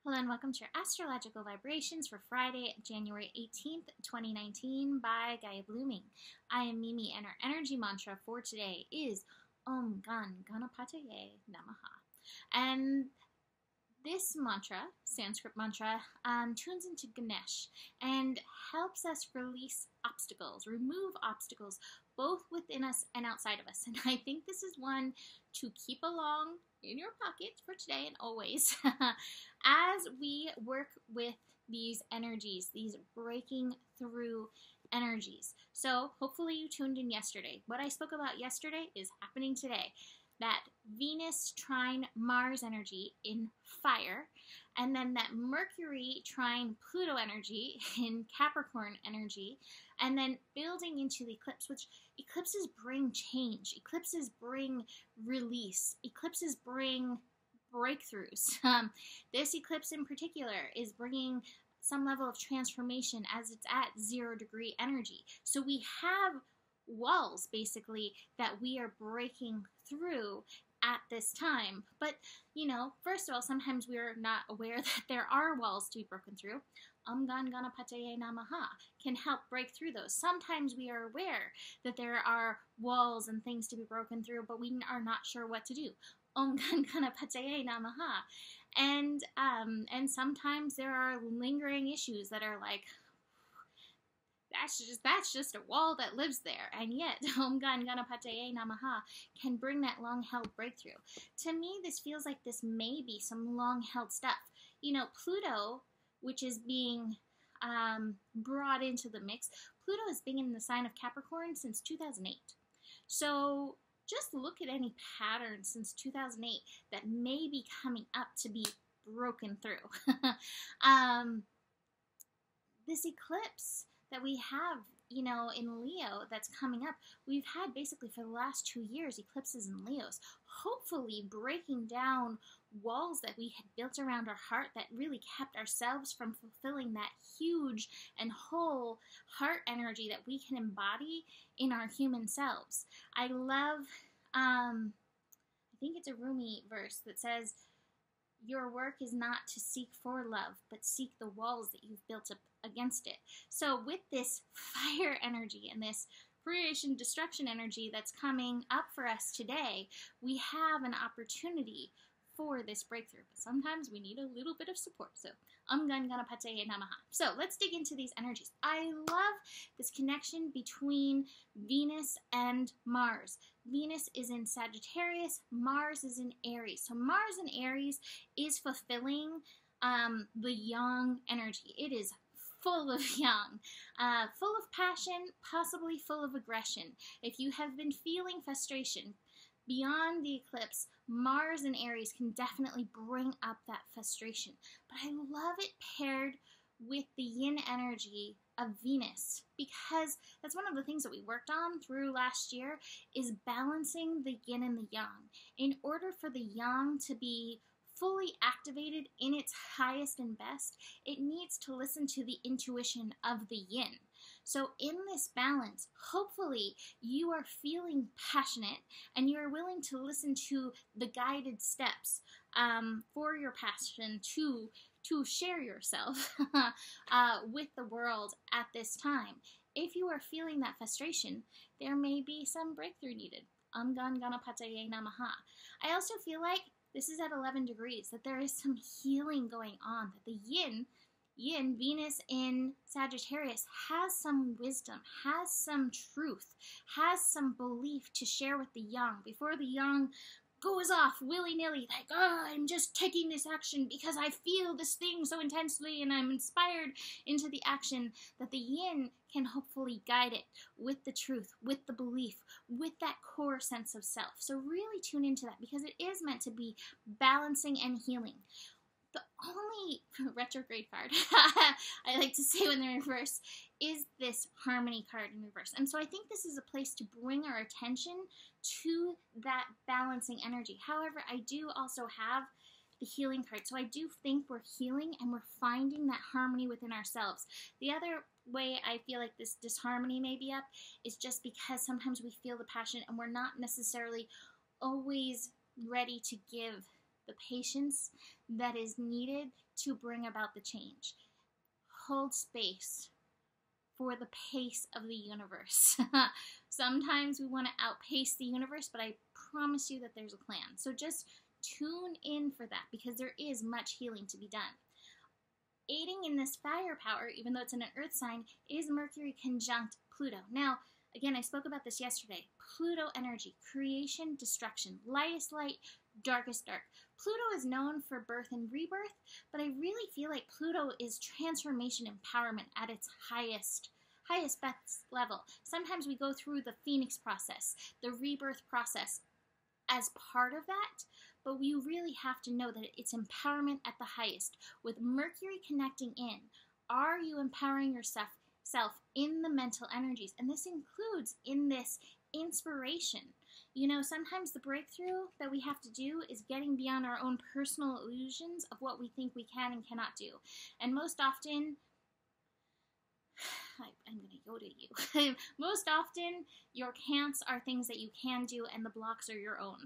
Hello and welcome to your astrological vibrations for Friday, January 18th, 2019 by Gaia Blooming. I am Mimi and our energy mantra for today is Om Gan Ganapataye Namaha. And this mantra, Sanskrit mantra, tunes into Ganesh and helps us release obstacles, remove obstacles, both within us and outside of us. And I think this is one to keep along in your pocket for today and always as we work with these energies, these breaking through energies. So hopefully you tuned in yesterday. What I spoke about yesterday is happening today. That Venus trine Mars energy in fire, and then that Mercury trine Pluto energy in Capricorn energy, and then building into the eclipse, which eclipses bring change, eclipses bring release, eclipses bring breakthroughs. This eclipse in particular is bringing some level of transformation as it's at 0-degree energy. So we have walls basically that we are breaking through at this time. But first of all, sometimes we're not aware that there are walls to be broken through. Om Gan Ganapataye Namaha can help break through those. Sometimes we are aware that there are walls and things to be broken through, but we are not sure what to do. Om Gan Ganapataye Namaha. And sometimes there are lingering issues that are like, that's just a wall that lives there. And yet, Om Gan Ganapataye Namaha can bring that long-held breakthrough. To me, this feels like this may be some long-held stuff. Pluto, which is being brought into the mix, Pluto has been in the sign of Capricorn since 2008. So just look at any patterns since 2008 that may be coming up to be broken through. This eclipse that we have, in Leo that's coming up, we've had basically for the last 2 years eclipses in Leos, hopefully breaking down walls that we had built around our heart that really kept ourselves from fulfilling that huge and whole heart energy that we can embody in our human selves. I love, I think it's a Rumi verse that says, your work is not to seek for love, but seek the walls that you've built up against it. So with this fire energy and this creation destruction energy that's coming up for us today, we have an opportunity for this breakthrough. But sometimes we need a little bit of support. So Om Gan Ganapataye Namaha. So let's dig into these energies. I love this connection between Venus and Mars. Venus is in Sagittarius, Mars is in Aries. So Mars in Aries is fulfilling the yang energy. It is full of yang, full of passion, possibly full of aggression. If you have been feeling frustration beyond the eclipse, Mars in Aries can definitely bring up that frustration. But I love it paired with the yin energy of Venus, because that's one of the things that we worked on through last year is balancing the yin and the yang. In order for the yang to be fully activated in its highest and best, it needs to listen to the intuition of the yin. So in this balance, hopefully you are feeling passionate and you are willing to listen to the guided steps for your passion to share yourself with the world at this time. If you are feeling that frustration, there may be some breakthrough needed. Om Gan Ganapataye Namaha. I also feel like this is at 11 degrees, that there is some healing going on, that the yin, Venus in Sagittarius, has some wisdom, has some truth, has some belief to share with the yang before the yang goes off willy-nilly, like, I'm just taking this action because I feel this thing so intensely and I'm inspired into the action, that the yin can hopefully guide it with the truth, with the belief, with that core sense of self. So really tune into that, because it is meant to be balancing and healing. The only retrograde card I like to say when they're reverse is this harmony card in reverse. And so I think this is a place to bring our attention to that balancing energy. However, I do also have the healing card. So I do think we're healing and we're finding that harmony within ourselves. The other way I feel like this disharmony may be up is just because sometimes we feel the passion and we're not necessarily always ready to give the patience that is needed to bring about the change. Hold space for the pace of the universe. Sometimes we want to outpace the universe, but I promise you that there's a plan. So just tune in for that, because there is much healing to be done. Aiding in this firepower, even though it's in an earth sign, is Mercury conjunct Pluto. Now, again, I spoke about this yesterday. Pluto energy, creation, destruction, lightest light, darkest dark. Pluto is known for birth and rebirth, but I really feel like Pluto is transformation, empowerment at its highest best level. Sometimes we go through the phoenix process, the rebirth process as part of that, but we really have to know that it's empowerment at the highest. With Mercury connecting in, are you empowering yourself in the mental energies? And this includes in this inspiration. You know, sometimes the breakthrough that we have to do is getting beyond our own personal illusions of what we think we can and cannot do. And most often, I'm going to Yoda you. Most often, your can'ts are things that you can do, and the blocks are your own.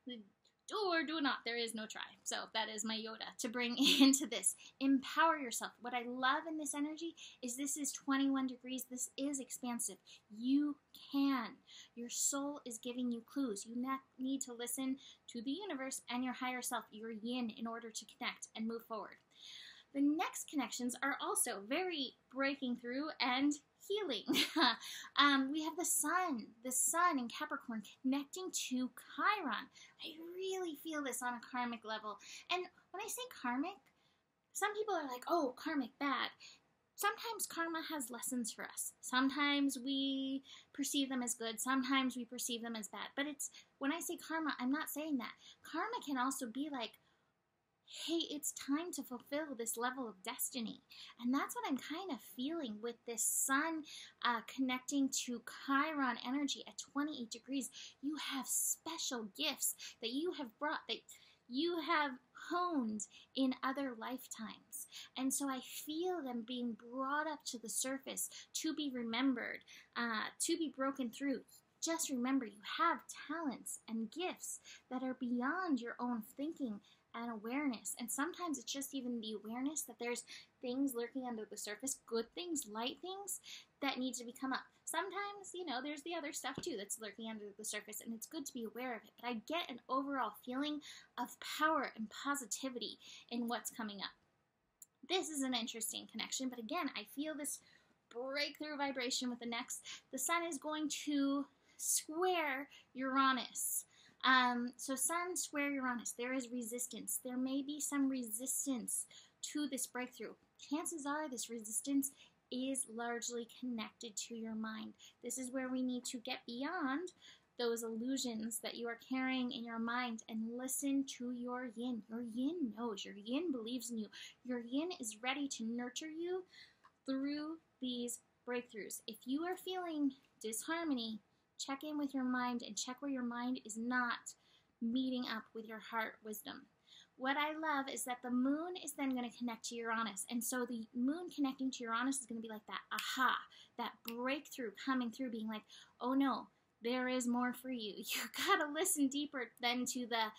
Do or do not, there is no try. So that is my Yoda to bring into this. Empower yourself. What I love in this energy is this is 21 degrees. This is expansive. You can. Your soul is giving you clues. You need to listen to the universe and your higher self, your yin, in order to connect and move forward. The next connections are also very breaking through and healing. We have the sun in Capricorn connecting to Chiron. I really feel this on a karmic level. And when I say karmic, some people are like, oh, karmic, bad. Sometimes karma has lessons for us. Sometimes we perceive them as good. Sometimes we perceive them as bad. But when I say karma, I'm not saying that. Karma can also be like, hey, it's time to fulfill this level of destiny. And that's what I'm kind of feeling with this sun connecting to Chiron energy at 28 degrees. You have special gifts that you have brought, that you have honed in other lifetimes. And so I feel them being brought up to the surface to be remembered, to be broken through. Just remember, you have talents and gifts that are beyond your own thinking and awareness. And sometimes it's just even the awareness that there's things lurking under the surface, good things, light things that need to become up. Sometimes, you know, there's the other stuff too that's lurking under the surface, and it's good to be aware of it. But I get an overall feeling of power and positivity in what's coming up. This is an interesting connection, but again, I feel this breakthrough vibration with the next. The sun is going to square Uranus. So Sun square Uranus, there is resistance. There may be some resistance to this breakthrough. Chances are this resistance is largely connected to your mind. This is where we need to get beyond those illusions that you are carrying in your mind and listen to your yin. Your yin knows. Your yin believes in you. Your yin is ready to nurture you through these breakthroughs. If you are feeling disharmony, check in with your mind and check where your mind is not meeting up with your heart wisdom. What I love is that the moon is then going to connect to Uranus. And so the moon connecting to Uranus is going to be like that aha, that breakthrough coming through, being like, oh no, there is more for you. You got to listen deeper than to the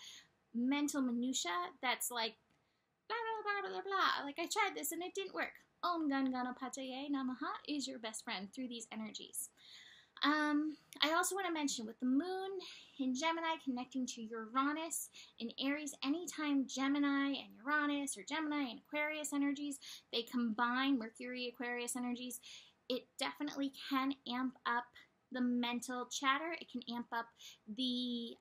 mental minutia that's like, blah, blah, blah, blah, blah. Like, I tried this and it didn't work. Om Ganganapataye Namaha is your best friend through these energies. I also want to mention with the moon in Gemini connecting to Uranus in Aries, anytime Gemini and Uranus or Gemini and Aquarius energies, they combine, Mercury Aquarius energies, it definitely can amp up the mental chatter. It can amp up the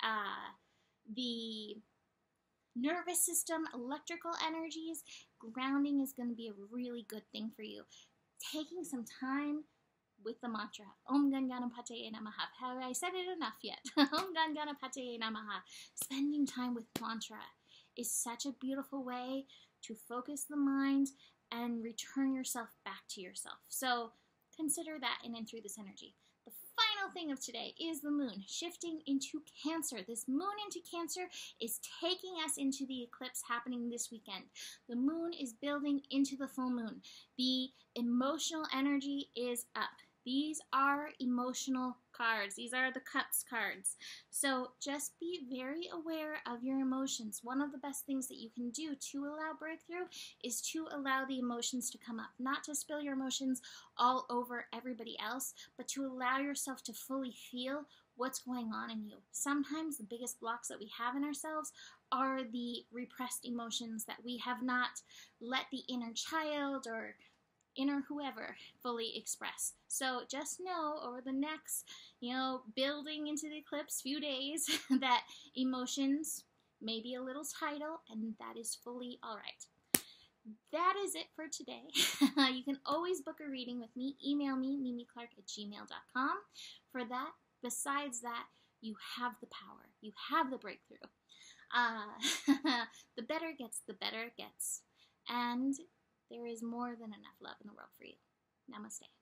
nervous system, electrical energies. Grounding is going to be a really good thing for you. Taking some time with the mantra, Om Ganganapataye Namaha. Have I said it enough yet? Om Ganganapataye Namaha. Spending time with mantra is such a beautiful way to focus the mind and return yourself back to yourself. So consider that in and through this energy. The final thing of today is the moon shifting into Cancer. This moon into Cancer is taking us into the eclipse happening this weekend. The moon is building into the full moon. The emotional energy is up. These are emotional cards. These are the Cups cards. So just be very aware of your emotions. One of the best things that you can do to allow breakthrough is to allow the emotions to come up. Not to spill your emotions all over everybody else, but to allow yourself to fully feel what's going on in you. Sometimes the biggest blocks that we have in ourselves are the repressed emotions that we have not let the inner child or inner whoever fully express. So just know over the next, building into the eclipse few days that emotions may be a little tidal, and that is fully all right. That is it for today. You can always book a reading with me. Email me, mimiclark@gmail.com. For that, besides that, you have the power. You have the breakthrough. The better it gets. And there is more than enough love in the world for you. Namaste.